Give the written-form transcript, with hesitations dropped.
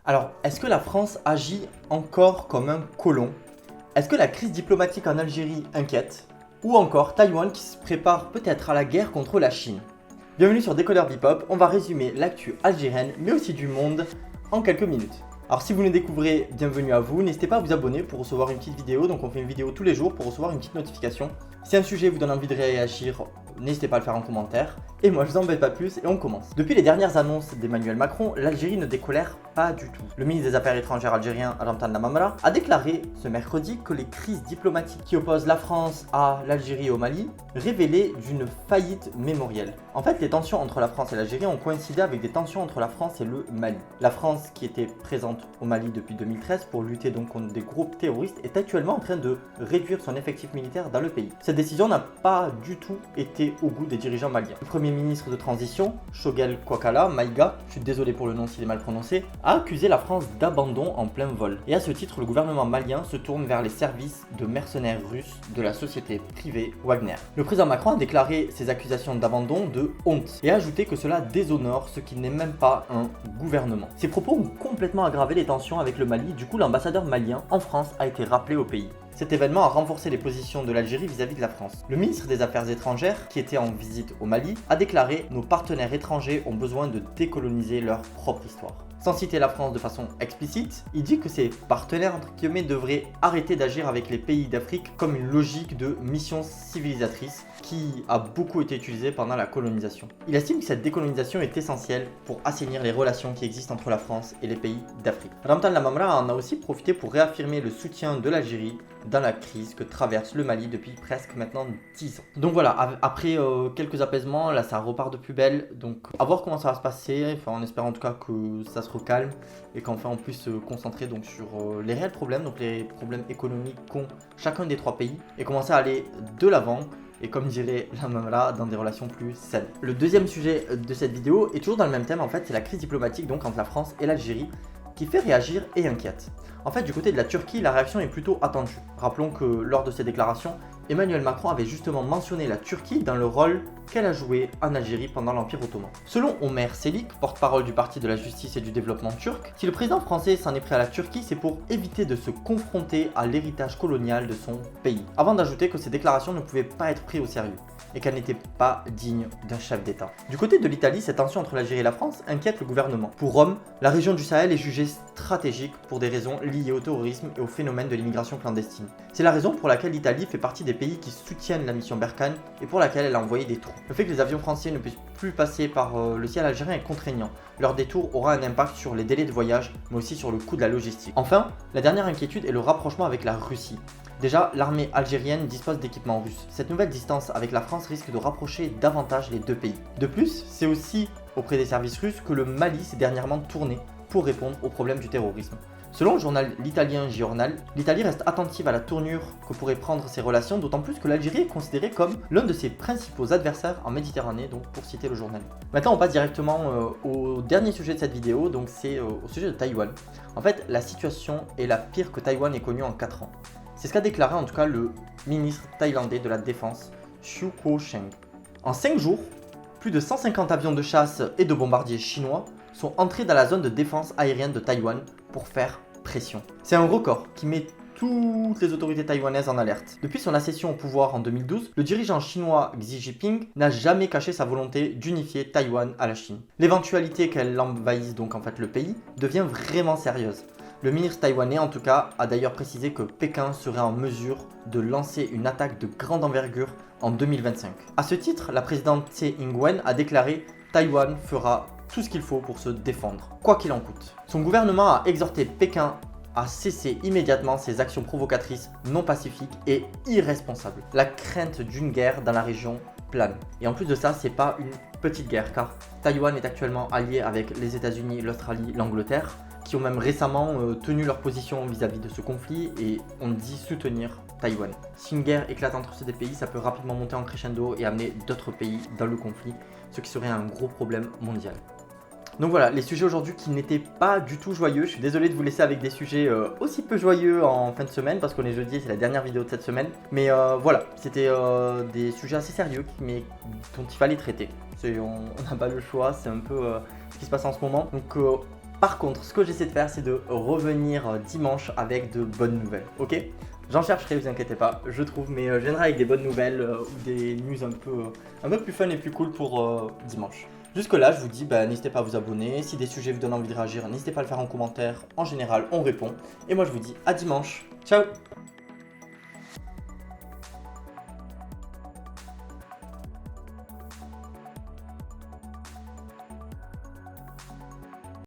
Alors, est-ce que la France agit encore comme un colon? Est-ce que la crise diplomatique en Algérie inquiète? Ou encore Taïwan qui se prépare peut-être à la guerre contre la Chine? Bienvenue sur Décodeur Bebop, on va résumer l'actu algérienne mais aussi du monde en quelques minutes. Alors si vous nous découvrez, bienvenue à vous, n'hésitez pas à vous abonner pour recevoir une petite vidéo, donc on fait une vidéo tous les jours pour recevoir une petite notification. Si un sujet vous donne envie de réagir, n'hésitez pas à le faire en commentaire. Et moi je vous embête pas plus et on commence. Depuis les dernières annonces d'Emmanuel Macron, l'Algérie ne décolère pas du tout. Le ministre des Affaires étrangères algérien, Ramtan Lamamra, a déclaré ce mercredi que les crises diplomatiques qui opposent la France à l'Algérie et au Mali révélaient d'une faillite mémorielle. En fait, les tensions entre la France et l'Algérie ont coïncidé avec des tensions entre la France et le Mali. La France, qui était présente au Mali depuis 2013 pour lutter donc contre des groupes terroristes, est actuellement en train de réduire son effectif militaire dans le pays. Cette décision n'a pas du tout été au goût des dirigeants maliens. Le premier ministre de transition, Choguel Kouakala Maïga, je suis désolé pour le nom s'il est mal prononcé, a accusé la France d'abandon en plein vol. Et à ce titre, le gouvernement malien se tourne vers les services de mercenaires russes de la société privée Wagner. Le président Macron a déclaré ces accusations d'abandon de honte et a ajouté que cela déshonore ce qui n'est même pas un gouvernement. Ces propos ont complètement aggravé les tensions avec le Mali, du coup l'ambassadeur malien en France a été rappelé au pays. Cet événement a renforcé les positions de l'Algérie vis-à-vis de la France. Le ministre des Affaires étrangères, qui était en visite au Mali, a déclaré « Nos partenaires étrangers ont besoin de décoloniser leur propre histoire ». Sans citer la France de façon explicite, il dit que ses partenaires entre guillemets devraient arrêter d'agir avec les pays d'Afrique comme une logique de mission civilisatrice qui a beaucoup été utilisée pendant la colonisation. Il estime que cette décolonisation est essentielle pour assainir les relations qui existent entre la France et les pays d'Afrique. Ramtan Lamamra en a aussi profité pour réaffirmer le soutien de l'Algérie dans la crise que traverse le Mali depuis presque maintenant 10 ans. Donc voilà, après quelques apaisements, là ça repart de plus belle, donc à voir comment ça va se passer, enfin, en espérant en tout cas que ça se recalme et qu'enfin on puisse se concentrer donc sur les réels problèmes, donc les problèmes économiques qu'ont chacun des trois pays et commencer à aller de l'avant. Et comme dirait la Mamla, dans des relations plus saines. Le deuxième sujet de cette vidéo est toujours dans le même thème, en fait, c'est la crise diplomatique donc entre la France et l'Algérie qui fait réagir et inquiète. En fait, du côté de la Turquie, la réaction est plutôt attendue. Rappelons que lors de ses déclarations, Emmanuel Macron avait justement mentionné la Turquie dans le rôle qu'elle a joué en Algérie pendant l'Empire ottoman. Selon Omer Selik, porte-parole du Parti de la Justice et du Développement turc, si le président français s'en est pris à la Turquie, c'est pour éviter de se confronter à l'héritage colonial de son pays. Avant d'ajouter que ces déclarations ne pouvaient pas être prises au sérieux et qu'elles n'étaient pas dignes d'un chef d'État. Du côté de l'Italie, cette tension entre l'Algérie et la France inquiète le gouvernement. Pour Rome, la région du Sahel est jugée stratégique pour des raisons liées au terrorisme et au phénomène de l'immigration clandestine. C'est la raison pour laquelle l'Italie fait partie des pays qui soutiennent la mission Barkhane et pour laquelle elle a envoyé des troupes. Le fait que les avions français ne puissent plus passer par le ciel algérien est contraignant. Leur détour aura un impact sur les délais de voyage, mais aussi sur le coût de la logistique. Enfin, la dernière inquiétude est le rapprochement avec la Russie. Déjà, l'armée algérienne dispose d'équipements russes. Cette nouvelle distance avec la France risque de rapprocher davantage les deux pays. De plus, c'est aussi auprès des services russes que le Mali s'est dernièrement tourné pour répondre aux problèmes du terrorisme. Selon le journal l'italien Giornal, l'Italie reste attentive à la tournure que pourraient prendre ces relations, d'autant plus que l'Algérie est considérée comme l'un de ses principaux adversaires en Méditerranée, donc pour citer le journal. Maintenant on passe directement au dernier sujet de cette vidéo, donc c'est au sujet de Taïwan. En fait, la situation est la pire que Taïwan ait connue en 4 ans. C'est ce qu'a déclaré en tout cas le ministre thaïlandais de la Défense, Chiu Kuo-cheng. En 5 jours, plus de 150 avions de chasse et de bombardiers chinois sont entrés dans la zone de défense aérienne de Taïwan pour faire pression. C'est un record qui met toutes les autorités taïwanaises en alerte. Depuis son accession au pouvoir en 2012, le dirigeant chinois Xi Jinping n'a jamais caché sa volonté d'unifier Taïwan à la Chine. L'éventualité qu'elle envahisse donc en fait le pays devient vraiment sérieuse. Le ministre taïwanais en tout cas a d'ailleurs précisé que Pékin serait en mesure de lancer une attaque de grande envergure en 2025. A ce titre, la présidente Tsai Ing-wen a déclaré « Taïwan fera tout ce qu'il faut pour se défendre, quoi qu'il en coûte ». Son gouvernement a exhorté Pékin à cesser immédiatement ses actions provocatrices non pacifiques et irresponsables. La crainte d'une guerre dans la région plane. Et en plus de ça, c'est pas une petite guerre car Taïwan est actuellement allié avec les États-Unis, l'Australie, l'Angleterre qui ont même récemment tenu leur position vis-à-vis de ce conflit et ont dit soutenir Taïwan. Si une guerre éclate entre ces deux pays, ça peut rapidement monter en crescendo et amener d'autres pays dans le conflit, ce qui serait un gros problème mondial. Donc voilà, les sujets aujourd'hui qui n'étaient pas du tout joyeux. Je suis désolé de vous laisser avec des sujets aussi peu joyeux en fin de semaine parce qu'on est jeudi et c'est la dernière vidéo de cette semaine. Mais voilà, c'était des sujets assez sérieux mais dont il fallait traiter. On n'a pas le choix, c'est un peu ce qui se passe en ce moment. Donc Par contre, ce que j'essaie de faire, c'est de revenir dimanche avec de bonnes nouvelles, ok? J'en chercherai, vous inquiétez pas, je trouve, mais je viendrai avec des bonnes nouvelles ou des news un peu plus fun et plus cool pour dimanche. Jusque là, je vous dis, n'hésitez pas à vous abonner. Si des sujets vous donnent envie de réagir, n'hésitez pas à le faire en commentaire. En général, on répond. Et moi, je vous dis à dimanche. Ciao!